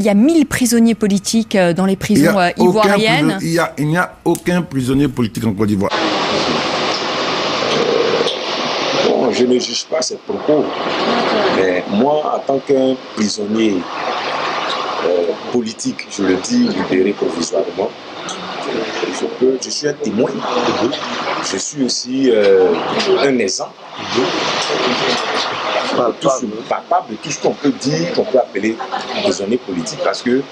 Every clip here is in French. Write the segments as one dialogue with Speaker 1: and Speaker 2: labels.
Speaker 1: qu'il y a 1000 prisonniers politiques dans les prisons ivoiriennes.
Speaker 2: Il n'y a aucun prisonnier politique en Côte d'Ivoire.
Speaker 3: Bon, je ne juge pas ces propos, mais moi, en tant qu'un prisonnier politique, je le dis, libéré provisoirement, je suis un témoin, je suis aussi un exemple, palpable de tout ce qu'on peut dire, qu'on peut appeler prisonnier politique, parce que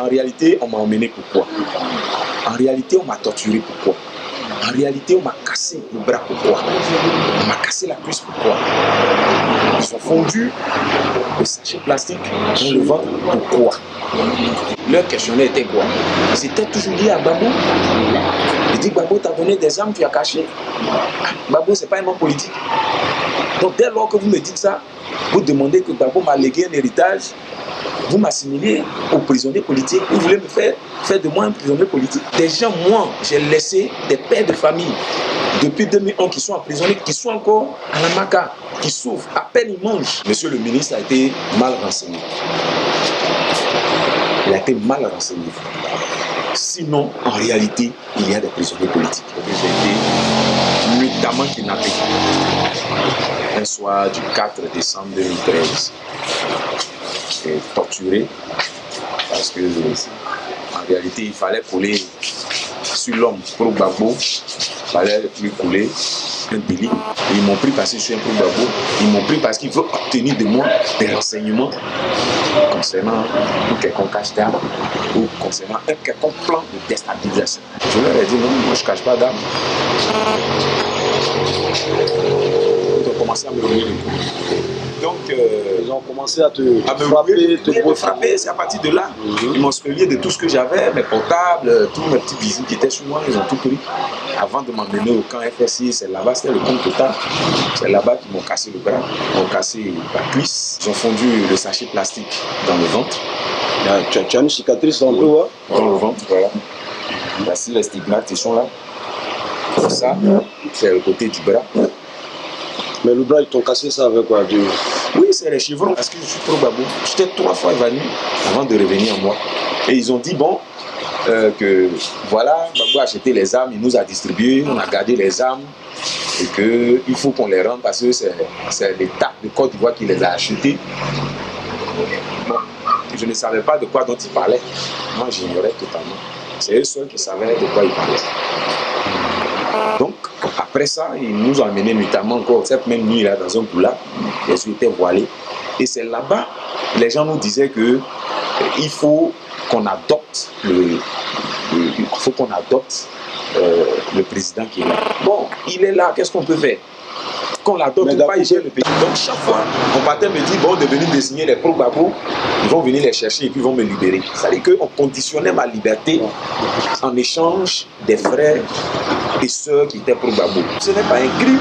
Speaker 3: en réalité, on m'a emmené pourquoi? En réalité, on m'a torturé pourquoi? En réalité, on m'a cassé le bras pourquoi? On m'a cassé la cuisse pourquoi? Ils ont fondu le sachet plastique dans le ventre pourquoi? Leur questionnaire était quoi? C'était toujours lié à Gbagbo. Il dit Gbagbo t'a donné des armes, tu as caché. Gbagbo, c'est pas un homme politique. Donc dès lors que vous me dites ça, vous demandez que Gbagbo m'a légué un héritage, vous m'assimilez aux prisonniers politiques, vous voulez me faire de moi un prisonnier politique. Des gens, moi, j'ai laissé des pères de famille depuis 2001 qui sont emprisonnés, qui sont encore à la Maca, qui souffrent, à peine ils mangent. Monsieur le ministre a été mal renseigné. Il a été mal renseigné. Sinon, en réalité, il y a des prisonniers politiques. J'ai été nuitamment kidnappé. Un soir du 4 décembre 2013. J'ai torturé parce que en réalité, il fallait coller sur l'homme pour Gbagbo. Il fallait lui coller un délit. Et ils m'ont pris parce que je suis un pro Gbagbo. Ils m'ont pris parce qu'ils veulent obtenir de moi des renseignements concernant un quelconque cache d'armes ou concernant un quelconque plan de déstabilisation. Je leur ai dit non, moi je ne cache pas d'armes. Ils ont commencé à me ruiner. Donc,
Speaker 4: ils ont commencé à me
Speaker 3: frapper. C'est à partir de là. Ils m'ont spolié de tout ce que j'avais, mes portables, tous mes petits bijoux qui étaient sur moi, ils ont tout pris. Avant de m'emmener au camp FSI, c'est là-bas, c'était le camp total. C'est là-bas qu'ils m'ont cassé le bras, ils m'ont cassé la cuisse. Ils ont fondu le sachet plastique dans le ventre.
Speaker 4: Tu as une cicatrice dans le dos,
Speaker 3: dans le ventre, voilà. Voici les stigmates, ils sont là. C'est ça, c'est le côté du bras.
Speaker 4: Mais le bras, ils t'ont cassé ça avec quoi?
Speaker 3: Oui, c'est les chevrons, parce que je suis pro Gbagbo. J'étais 3 fois évanoui avant de revenir en moi. Et ils ont dit, bon, que voilà, Gbagbo a acheté les armes, il nous a distribué, on a gardé les armes, et qu'il faut qu'on les rende parce que c'est l'État de Côte d'Ivoire qui les a achetées. Je ne savais pas de quoi dont ils parlaient. Moi, j'ignorais totalement. C'est eux seuls qui savaient de quoi ils parlaient. Donc, après ça, ils nous ont emmenés notamment encore cette même nuit là dans un goulag. Les yeux étaient voilés. Et c'est là-bas, les gens nous disaient que il faut qu'on adopte le président qui est là. Bon, il est là, qu'est-ce qu'on peut faire? Qu'on l'adopte pas, il gère le pays. Donc chaque fois, on partait me dire, bon, de venir désigner les pro-Gbagbo, ils vont venir les chercher et puis ils vont me libérer. C'est-à-dire qu'on conditionnait ma liberté en échange des frères et sœurs qui étaient pro-Gbagbo. Ce n'est pas un crime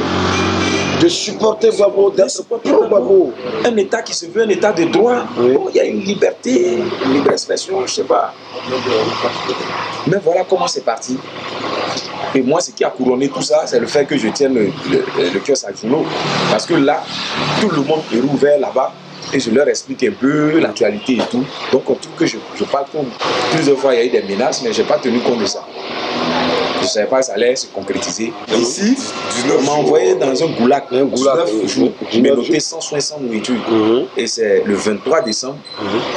Speaker 4: de supporter Gbagbo, d'être pro-Gbagbo.
Speaker 3: Un État qui se veut un État de droit, bon, il y a une liberté, une libre expression, je ne sais pas. Mais voilà comment c'est parti. Et moi, ce qui a couronné tout ça, c'est le fait que je tienne le kiosque à journaux. Parce que là, tout le monde est rouvert là-bas. Et je leur explique un peu l'actualité et tout. Donc, on trouve que je parle comme plusieurs fois, il y a eu des menaces, mais je n'ai pas tenu compte de ça. Je ne savais pas que ça allait se concrétiser. Ici, on m'a envoyé dans un goulag. 19 jours. Je m'ai noté sans soins, sans nourriture. Et c'est le 23 décembre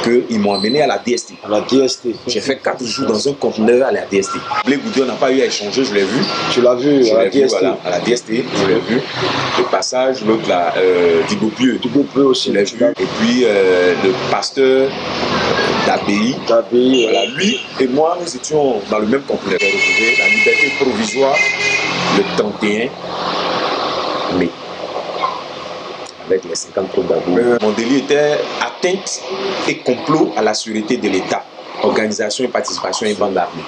Speaker 3: qu'ils m'ont amené à la DST.
Speaker 4: À la DST.
Speaker 3: J'ai fait 4 jours dans un conteneur à la DST. Blé Goudé, on n'a pas eu à échanger, je l'ai vu.
Speaker 4: Tu l'as vu à la DST?
Speaker 3: Voilà, à la DST, je l'ai vu. Le passage, l'autre là, Digopieux.
Speaker 4: Digopieux aussi.
Speaker 3: Je l'ai vu. Et puis le pasteur d'Abbaye. Voilà, lui et moi, nous étions dans le même conteneur. J'ai retrouvé la liberté provisoire le 31 mai. Avec les 50 pro-Gbagbo. Mon délit était atteinte et complot à la sûreté de l'État, organisation et participation à une bande armée.